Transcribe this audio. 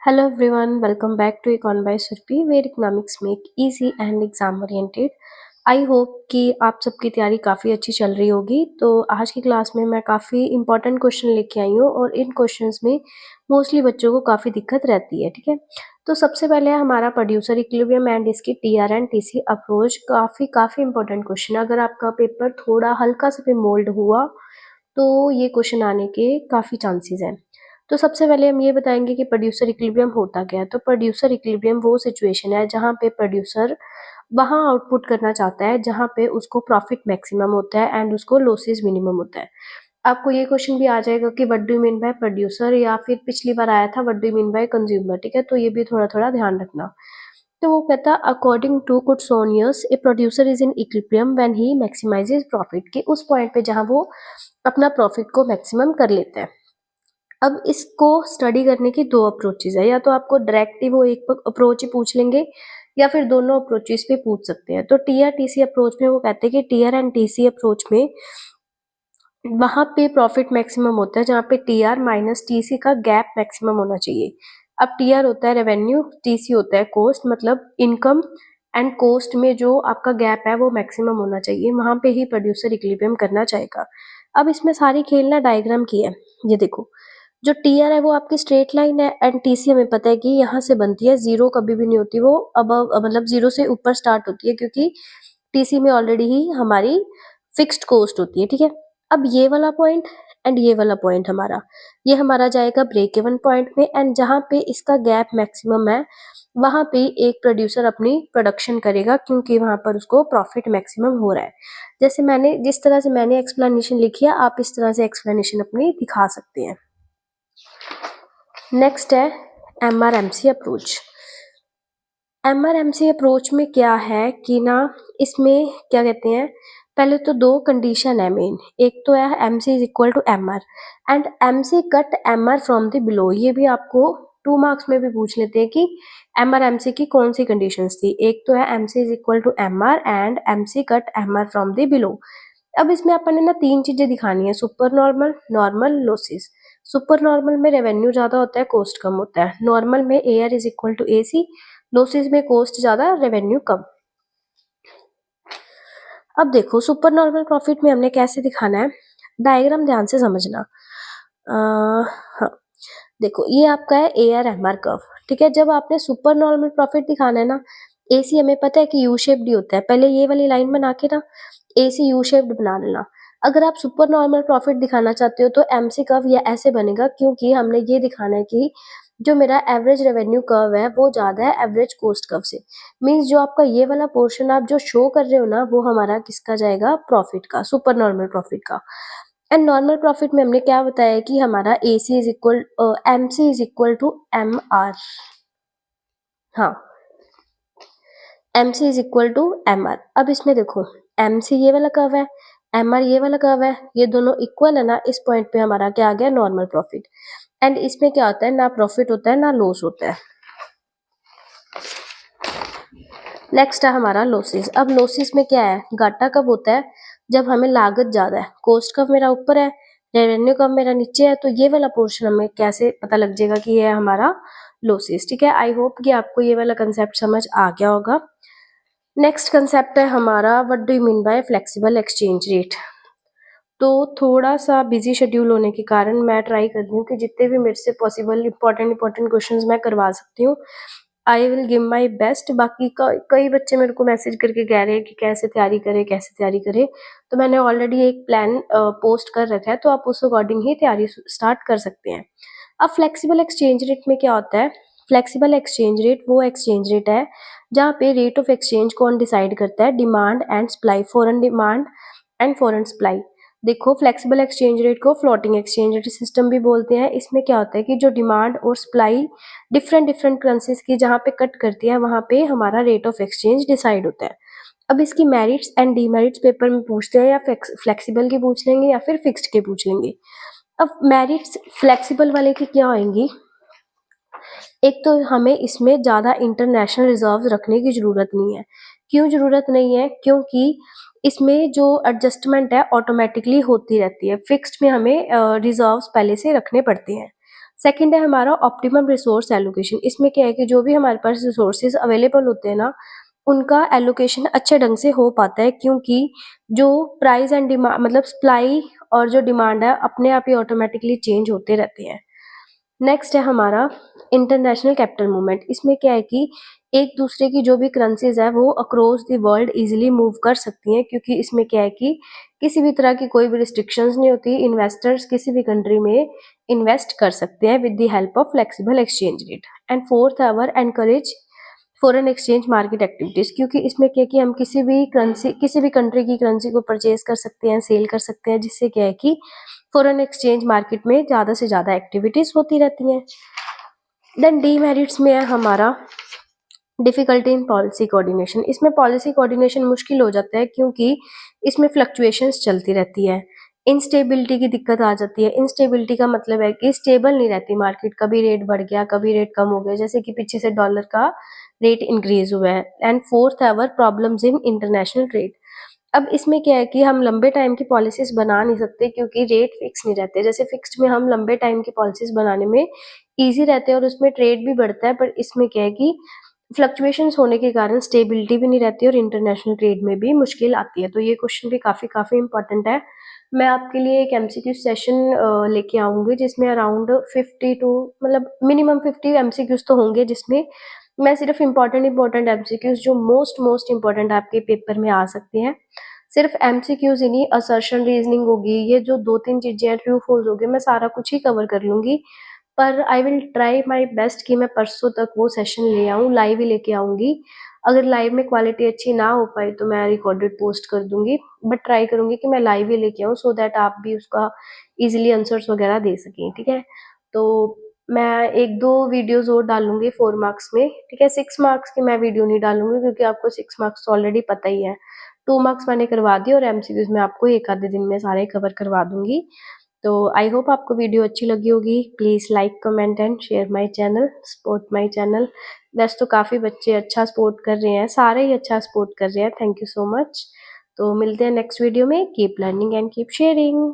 Hello everyone, welcome back to Econ by Surpi, where economics make easy and exam oriented. I hope कि आप सबकी तैयारी काफ़ी अच्छी चल रही होगी। तो आज की क्लास में मैं काफ़ी इंपॉर्टेंट क्वेश्चन लेके आई हूँ और इन क्वेश्चंस में मोस्टली बच्चों को काफ़ी दिक्कत रहती है। ठीक है, तो सबसे पहले है हमारा प्रोड्यूसर इक्विलिब्रियम एंड इसकी टीआर एंड टीसी अप्रोच। काफ़ी इंपॉर्टेंट क्वेश्चन है। अगर आपका पेपर थोड़ा हल्का सा भी मोल्ड हुआ तो ये क्वेश्चन आने के काफ़ी चांसेस हैं। तो सबसे पहले हम ये बताएंगे कि प्रोड्यूसर इक्विलिब्रियम होता क्या है। तो प्रोड्यूसर इक्विलिब्रियम वो सिचुएशन है जहाँ पे प्रोड्यूसर वहाँ आउटपुट करना चाहता है जहाँ पे उसको प्रॉफिट मैक्सिमम होता है एंड उसको लॉसेस मिनिमम होता है। आपको ये क्वेश्चन भी आ जाएगा कि what do you mean by producer, या फिर पिछली बार आया था what do you mean by consumer. ठीक है, तो ये भी थोड़ा थोड़ा ध्यान रखना। तो वो कहता according to Koutsoyiannis a producer is in equilibrium when he maximises profit, के उस पॉइंट पे जहाँ वो अपना प्रॉफिट को मैक्सिमम कर लेता है। अब इसको स्टडी करने की दो अप्रोचेज है, या तो आपको डायरेक्ट ही वो एक अप्रोच ही पूछ लेंगे या फिर दोनों अप्रोचेस पे पूछ सकते हैं। तो टीआर टीसी अप्रोच में वो कहते हैं कि टीआर एंड टीसी अप्रोच में वहां पे प्रॉफिट मैक्सिमम होता है जहाँ पे टीआर माइनस टीसी का गैप मैक्सिमम होना चाहिए। अब टीआर होता है रेवेन्यू, टीसी होता है कॉस्ट, मतलब इनकम एंड कॉस्ट में जो आपका गैप है वो मैक्सिमम होना चाहिए। वहां पे ही प्रोड्यूसर इक्विलिब्रियम करना चाहेगा। अब इसमें सारी खेलना डायग्राम की है। ये देखो, जो टीआर है वो आपकी स्ट्रेट लाइन है एंड टीसी हमें पता है कि यहाँ से बनती है, जीरो कभी भी नहीं होती, वो अब मतलब जीरो से ऊपर स्टार्ट होती है क्योंकि टीसी में ऑलरेडी ही हमारी फिक्स्ड कॉस्ट होती है। ठीक है, अब ये वाला पॉइंट एंड ये वाला पॉइंट हमारा, ये हमारा जाएगा ब्रेक इवन पॉइंट में, एंड जहाँ पे इसका गैप मैक्सिमम है वहां पे एक प्रोड्यूसर अपनी प्रोडक्शन करेगा क्योंकि वहां पर उसको प्रॉफिट मैक्सिमम हो रहा है। जैसे मैंने जिस तरह से मैंने एक्सप्लेनेशन लिखी है आप इस तरह से एक्सप्लेनेशन अपनी दिखा सकते हैं। नेक्स्ट है एमआरएमसी अप्रोच। एमआरएमसी अप्रोच में क्या है कि ना, इसमें क्या कहते हैं, पहले तो दो कंडीशन है मेन। एक तो है M C is equal to M R and M C cut M R from the below. ये भी आपको 2 मार्क्स में भी पूछ लेते हैं कि एम आर एम सी की कौन सी कंडीशंस थी। एक तो है M C is equal to M R and M C cut M R from the below. अब इसमें अपन ने ना तीन चीजें दिखानी है, super normal, normal, losses. Super normal में रेवेन्यू ज्यादा होता है, कॉस्ट कम होता है। नॉर्मल में A R is equal to A C, losses में कॉस्ट ज्यादा, रेवेन्यू कम। अब देखो सुपर नॉर्मल प्रॉफिट में हमने कैसे दिखाना है, डायग्राम ध्यान से समझना। हाँ, देखो ये आपका है A R M R curve. ठीक है, जब आपने सुपर नॉर्मल प्रॉफिट दिखाना है ना, ए सी हमें पता है कि यू शेप्ड ही होता है। पहले ये वाली लाइन बना के ना ए सी यू शेप्ड बना लेना। अगर आप सुपर नॉर्मल प्रॉफिट दिखाना चाहते हो तो एम सी कर्व या ऐसे बनेगा, क्योंकि हमने ये दिखाना है कि जो मेरा एवरेज रेवेन्यू कर्व है वो ज्यादा है एवरेज कॉस्ट कर्व से। मींस जो आपका ये वाला पोर्शन आप जो शो कर रहे हो ना वो हमारा किसका जाएगा, प्रॉफिट का, सुपर नॉर्मल प्रॉफिट का। एंड नॉर्मल प्रॉफिट में हमने क्या बताया कि हमारा A C is equal M C is equal to M R. हाँ, M C is equal to M R. अब इसमें देखो एम सी ये वाला कर्व है, एम आर ये वाला कर्व है, ये दोनों इक्वल है ना, इस पॉइंट पे हमारा क्या आ गया, नॉर्मल प्रॉफिट। एंड इसमें क्या होता है, ना प्रॉफिट होता है ना लॉस होता है। नेक्स्ट है हमारा लॉसेस। अब लॉसेस में क्या है, घाटा कब होता है, जब हमें लागत ज्यादा है, कॉस्ट कब मेरा ऊपर है, रेवेन्यू कब मेरा नीचे है। तो ये वाला पोर्शन हमें कैसे पता लग जाएगा कि ये है हमारा लॉसेस। ठीक है, आई होप कि आपको ये वाला कंसेप्ट समझ आ गया होगा। नेक्स्ट कंसेप्ट है हमारा what do you mean by flexible exchange rate. तो थोड़ा सा बिजी शेड्यूल होने के कारण मैं ट्राई कर रही हूँ कि जितने भी मेरे से पॉसिबल इंपॉर्टेंट क्वेश्चंस मैं करवा सकती हूँ। I will give my best. बाकी कई बच्चे मेरे को मैसेज करके कह रहे हैं कि कैसे तैयारी करें कैसे तैयारी करें, तो मैंने ऑलरेडी एक प्लान पोस्ट कर रखा है, तो आप उस अकॉर्डिंग ही तैयारी स्टार्ट कर सकते हैं। अब फ्लेक्सिबल एक्सचेंज रेट में क्या होता है, फ्लेक्सिबल एक्सचेंज रेट वो एक्सचेंज रेट है जहाँ पे रेट ऑफ एक्सचेंज कौन डिसाइड करता है, demand and supply, foreign demand and foreign supply. देखो फ्लेक्सिबल एक्सचेंज रेट को फ्लोटिंग एक्सचेंज रेट सिस्टम भी बोलते हैं। इसमें क्या होता है कि जो डिमांड और सप्लाई डिफरेंट करेंसीज की जहाँ पे कट करती है वहाँ पे हमारा रेट ऑफ एक्सचेंज डिसाइड होता है। अब इसकी मेरिट्स एंड डीमेरिट्स पेपर में पूछते हैं, या फ्लेक्सिबल के पूछ लेंगे या फिर फिक्स्ड के पूछ लेंगे। अब मेरिट्स फ्लेक्सिबल वाले की क्या होंगी, एक तो हमें इसमें ज़्यादा इंटरनेशनल रिजर्व रखने की ज़रूरत नहीं है। क्यों ज़रूरत नहीं है, क्योंकि इसमें जो एडजस्टमेंट है ऑटोमेटिकली होती रहती है। फिक्स्ड में हमें रिजर्व्स पहले से रखने पड़ते हैं। सेकंड है हमारा ऑप्टिमम रिसोर्स एलोकेशन। इसमें क्या है कि जो भी हमारे पास रिसोर्सेज अवेलेबल होते हैं ना, उनका एलोकेशन अच्छे ढंग से हो पाता है, क्योंकि जो प्राइस एंड डिमांड मतलब सप्लाई और जो डिमांड है अपने आप ही ऑटोमेटिकली चेंज होते रहते हैं। नेक्स्ट है हमारा इंटरनेशनल कैपिटल मूवमेंट। इसमें क्या है कि एक दूसरे की जो भी करेंसीज है वो across the world easily move कर सकती हैं, क्योंकि इसमें क्या है कि किसी भी तरह की कोई भी रिस्ट्रिक्शंस नहीं होती। इन्वेस्टर्स किसी भी कंट्री में इन्वेस्ट कर सकते हैं with the help of flexible exchange rate. And fourth our encourage foreign exchange market activities, क्योंकि इसमें क्या है कि हम किसी भी कंट्री की करेंसी को परचेज कर सकते हैं, सेल कर सकते हैं, जिससे क्या है कि फॉरेन एक्सचेंज मार्केट में ज़्यादा से ज़्यादा एक्टिविटीज होती रहती हैं। देन डीमेरिट्स में है हमारा डिफिकल्टी इन पॉलिसी कोऑर्डिनेशन। इसमें पॉलिसी कोऑर्डिनेशन मुश्किल हो जाता है, क्योंकि इसमें फ्लक्चुएशंस चलती रहती है, इंस्टेबिलिटी की दिक्कत आ जाती है। इंस्टेबिलिटी का मतलब है कि स्टेबल नहीं रहती मार्केट, कभी रेट बढ़ गया कभी रेट कम हो गया, जैसे कि पीछे से डॉलर का रेट इंक्रीज हुआ है। एंड फोर्थ है प्रॉब्लम्स इन इंटरनेशनल ट्रेड। अब इसमें क्या है कि हम लंबे टाइम की पॉलिसीज बना नहीं सकते, क्योंकि रेट फिक्स नहीं रहते। जैसे फिक्स्ड में हम लंबे टाइम की पॉलिसीज बनाने में इजी रहते हैं और उसमें ट्रेड भी बढ़ता है, पर इसमें क्या है कि फ्लक्चुएशंस होने के कारण स्टेबिलिटी भी नहीं रहती और इंटरनेशनल ट्रेड में भी मुश्किल आती है। तो ये क्वेश्चन भी काफ़ी इंपॉर्टेंट है। मैं आपके लिए एक एमसीक्यू सेशन लेके आऊँगी, जिसमें अराउंड 50 टू मतलब मिनिमम 50 एमसीक्यूज तो होंगे, जिसमें मैं सिर्फ इम्पॉर्टेंट एमसीक्यूज जो मोस्ट इम्पॉर्टेंट आपके पेपर में आ सकते हैं, सिर्फ एमसीक्यूज ही नहीं, असर्शन रीजनिंग होगी, ये जो 2-3 चीज़ें हैं, ट्रू फॉल्स हो गए, मैं सारा कुछ ही कवर कर लूँगी। पर I will try my best कि मैं परसों तक वो सेशन ले आऊँ, लाइव ही लेके आऊँगी। अगर लाइव में क्वालिटी अच्छी ना हो पाई तो मैं रिकॉर्डेड पोस्ट कर दूँगी, बट ट्राई करूँगी कि मैं लाइव ही लेके आऊँ, सो दैट आप भी उसका ईज़िली आंसर्स वगैरह दे सकें, ठीक है? तो मैं 1-2 वीडियोज़ और डालूँगी 4 मार्क्स में, ठीक है? 6 मार्क्स की मैं वीडियो नहीं डालूँगी, क्योंकि आपको 6 मार्क्स तो ऑलरेडी पता ही है। 2 मार्क्स मैंने करवा दिए और एमसीक्यूज़ मैं आपको 1 आधे दिन में सारे कवर करवा दूँगी। तो आई होप आपको वीडियो अच्छी लगी होगी। Please like, comment and share my channel, support my channel. वैसे तो काफ़ी बच्चे अच्छा सपोर्ट कर रहे हैं, सारे ही अच्छा सपोर्ट कर रहे हैं। Thank you so much. तो मिलते हैं नेक्स्ट वीडियो में। Keep learning and keep sharing.